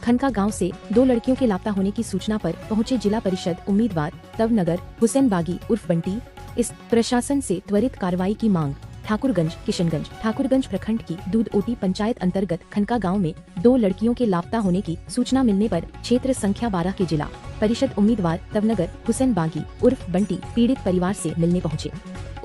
खनका गांव से 2 लड़कियों के लापता होने की सूचना पर पहुंचे जिला परिषद उम्मीदवार तवनगर हुसैन बागी उर्फ बंटी। इस प्रशासन से त्वरित कार्रवाई की मांग। ठाकुरगंज प्रखंड की दूध ओटी पंचायत अंतर्गत खनका गांव में 2 लड़कियों के लापता होने की सूचना मिलने पर क्षेत्र संख्या 12 के जिला परिषद उम्मीदवार तवनगर हुसैन बागी उर्फ बंटी पीड़ित परिवार से मिलने पहुंचे।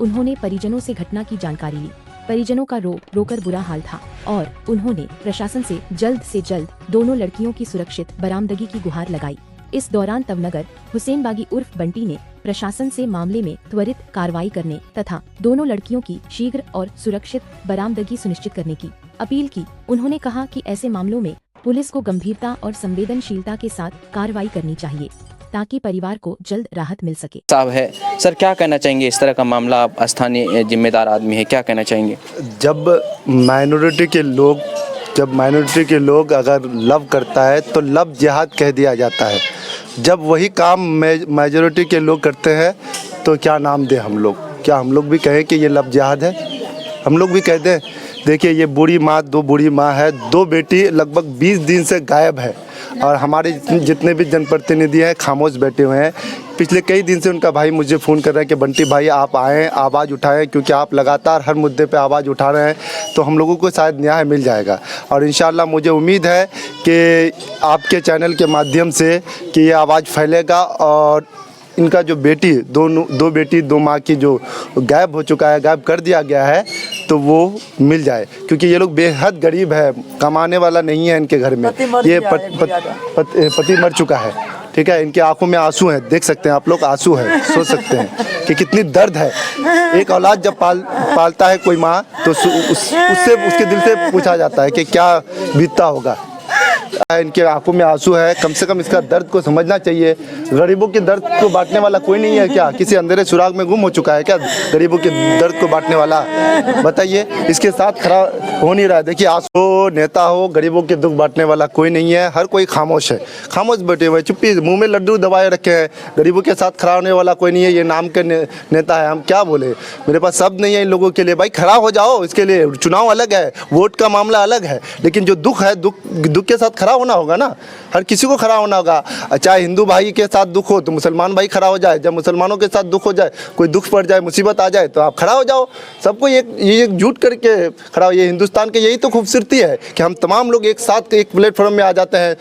उन्होंने परिजनों से घटना की जानकारी ली। परिजनों का रोकर बुरा हाल था और उन्होंने प्रशासन से जल्द दोनों लड़कियों की सुरक्षित बरामदगी की गुहार लगाई। इस दौरान तवनगर हुसैन बागी उर्फ बंटी ने प्रशासन से मामले में त्वरित कार्रवाई करने तथा दोनों लड़कियों की शीघ्र और सुरक्षित बरामदगी सुनिश्चित करने की अपील की। उन्होंने कहा कि ऐसे मामलों में पुलिस को गंभीरता और संवेदनशीलता के साथ कार्रवाई करनी चाहिए ताकि परिवार को जल्द राहत मिल सके। साहब है सर, क्या कहना चाहेंगे इस तरह का मामला? आप स्थानीय जिम्मेदार आदमी है, क्या कहना चाहेंगे? जब माइनॉरिटी के लोग अगर लव करता है तो लव जिहाद कह दिया जाता है। जब वही काम मेजॉरिटी के लोग करते हैं तो क्या नाम दें हम लोग? क्या हम लोग भी कहें कि ये लव जिहाद है? हम लोग भी कह दें? देखिए, ये बूढ़ी माँ, 2 बूढ़ी माँ है, 2 बेटी लगभग 20 दिन से गायब है और हमारे जितने भी जनप्रतिनिधि हैं खामोश बैठे हुए हैं। पिछले कई दिन से उनका भाई मुझे फ़ोन कर रहा है कि बंटी भाई आप आएँ, आवाज़ उठाएं, क्योंकि आप लगातार हर मुद्दे पे आवाज़ उठा रहे हैं तो हम लोगों को शायद न्याय मिल जाएगा। और इंशाल्लाह मुझे उम्मीद है कि आपके चैनल के माध्यम से कि ये आवाज़ फैलेगा और इनका जो बेटी, 2 बेटी 2 माँ की जो गायब हो चुका है, गायब कर दिया गया है, तो वो मिल जाए। क्योंकि ये लोग बेहद गरीब है, कमाने वाला नहीं है इनके घर में। ये पति मर चुका है, ठीक है। इनके आंखों में आंसू हैं, देख सकते हैं आप लोग, आंसू हैं। सोच सकते हैं कि कितनी दर्द है। एक औलाद जब पालता है कोई माँ तो उसके दिल से पूछा जाता है कि क्या बीतता होगा। इनके आंखों में आंसू है, कम से कम इसका दर्द को समझना चाहिए। गरीबों के दर्द को बांटने वाला कोई नहीं है क्या? किसी अंधेरे सुराग में गुम हो चुका है क्या गरीबों के दर्द को बांटने वाला? बताइए, इसके साथ खड़ा हो नहीं रहा है। देखिए, आंसू नेता हो, गरीबों के दुख बांटने वाला कोई नहीं है। हर कोई खामोश है, खामोश बैठे हुए, चुप्पी, मुंह में लड्डू दबाए रखे हैं। गरीबों के साथ खड़ा होने वाला कोई नहीं है। ये नाम के नेता है, हम क्या बोले? मेरे पास शब्द नहीं है इन लोगों के लिए। भाई खड़ा हो जाओ, इसके लिए चुनाव अलग है, वोट का मामला अलग है, लेकिन जो दुख है, दुख के साथ खड़ा होना होगा ना। हर किसी को खड़ा होना होगा। चाहे हिंदू भाई के साथ दुख हो तो मुसलमान भाई खड़ा हो जाए, जब मुसलमानों के साथ दुख हो जाए, कोई दुख पड़ जाए, मुसीबत आ जाए, तो आप खड़ा हो जाओ। सबको एकजुट करके खड़ा हो। ये हिंदुस्तान के यही तो खूबसूरती है कि हम तमाम लोग एक साथ एक प्लेटफॉर्म में आ जाते हैं।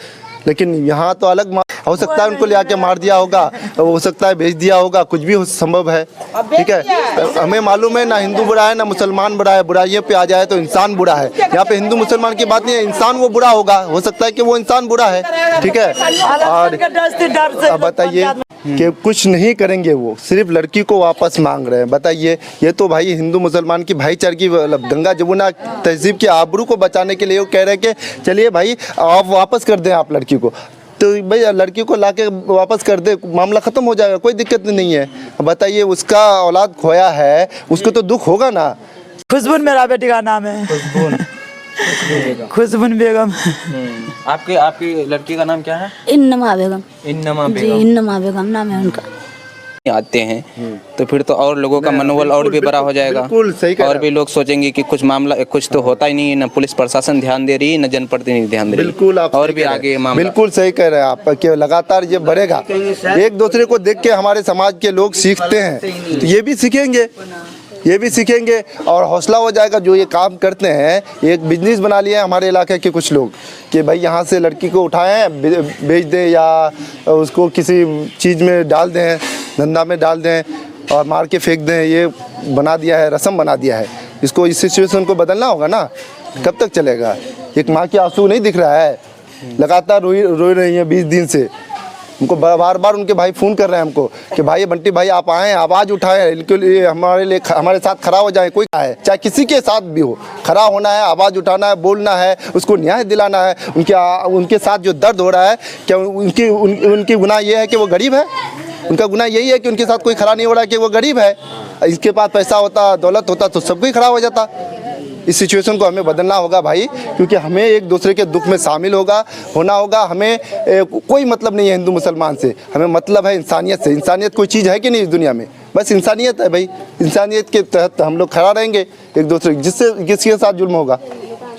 लेकिन यहाँ तो अलग हो सकता है उनको ले आके मार दिया होगा, हो सकता है भेज दिया होगा, कुछ भी संभव है, ठीक है। हमें मालूम है ना हिंदू बुरा है ना मुसलमान बुरा है। बुराइयों पे आ जाए तो इंसान बुरा है। यहाँ पे हिंदू मुसलमान की बात नहीं है, इंसान वो बुरा होगा। हो सकता है कि वो इंसान बुरा है, ठीक है। और अब बताइए कि कुछ नहीं करेंगे, वो सिर्फ लड़की को वापस मांग रहे हैं। बताइए, ये तो भाई हिंदू मुसलमान की भाईचारे की, गंगा जमुना तहजीब की आबरू को बचाने के लिए वो कह रहे हैं कि चलिए भाई आप वापस कर दें आप लड़की को। तो भाई लड़की को लाके वापस कर दे, मामला ख़त्म हो जाएगा, कोई दिक्कत नहीं है। बताइए, उसका औलाद खोया है, उसको तो दुख होगा ना। खुशबून मेरा बेटी का नाम है, खुशबून बेगम। आपकी लड़की का नाम क्या है? इन्नमा बेगम। इन्नमा जी, इन्नमा बेगम नाम है उनका। आते हैं तो फिर तो और लोगों का मनोबल और भी बड़ा हो जाएगा। बिल्कुल सही कह रहे हैं। और भी लोग सोचेंगे कि कुछ तो होता ही नहीं है, ना पुलिस प्रशासन ध्यान दे रही है, ना जनप्रतिनिधि ध्यान दे रही है। बिल्कुल, आप और भी आगे मामला। बिल्कुल सही कह रहे हैं आप कि लगातार ये बढ़ेगा। एक दूसरे को देख के हमारे समाज के लोग सीखते हैं, तो ये भी सीखेंगे और हौसला हो जाएगा। जो ये काम करते हैं, एक बिजनेस बना लिया है हमारे इलाके के कुछ लोग कि भाई यहाँ से लड़की को उठाएं, बेच दें या उसको किसी चीज़ में डाल दें, धंधा में डाल दें और मार के फेंक दें। ये बना दिया है, रस्म बना दिया है। इसको, इस सिचुएशन को बदलना होगा ना। कब तक चलेगा? एक माँ की आंसू नहीं दिख रहा है, लगातार रोई रही है 20 दिन से। उनको बार बार उनके भाई फ़ोन कर रहे हैं हमको कि भाई बंटी भाई आप आएँ, आवाज़ उठाएं, इनके लिए हमारे साथ खड़ा हो जाएं। कोई है, चाहे किसी के साथ भी हो, खड़ा होना है, आवाज़ उठाना है, बोलना है, उसको न्याय दिलाना है। उनके साथ जो दर्द हो रहा है, क्या उनकी गुनाह ये है कि वो गरीब है? उनका गुनाह यही है कि उनके साथ कोई खड़ा नहीं हो रहा है कि वो गरीब है। इसके पास पैसा होता, दौलत होता तो सब कोई खड़ा हो जाता। इस सिचुएशन को हमें बदलना होगा भाई, क्योंकि हमें एक दूसरे के दुख में शामिल होना होगा। हमें कोई मतलब नहीं है हिंदू मुसलमान से, हमें मतलब है इंसानियत से। इंसानियत कोई चीज़ है कि नहीं इस दुनिया में? बस इंसानियत है भाई। इंसानियत के तहत हम लोग खड़ा रहेंगे एक दूसरे, जिससे किसके साथ जुल्म होगा।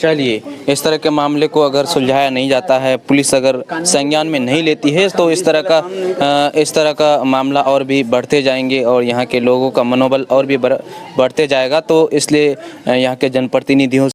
चलिए, इस तरह के मामले को अगर सुलझाया नहीं जाता है, पुलिस अगर संज्ञान में नहीं लेती है, तो इस तरह का मामला और भी बढ़ते जाएंगे और यहाँ के लोगों का मनोबल और भी बढ़ते जाएगा। तो इसलिए यहाँ के जनप्रतिनिधियों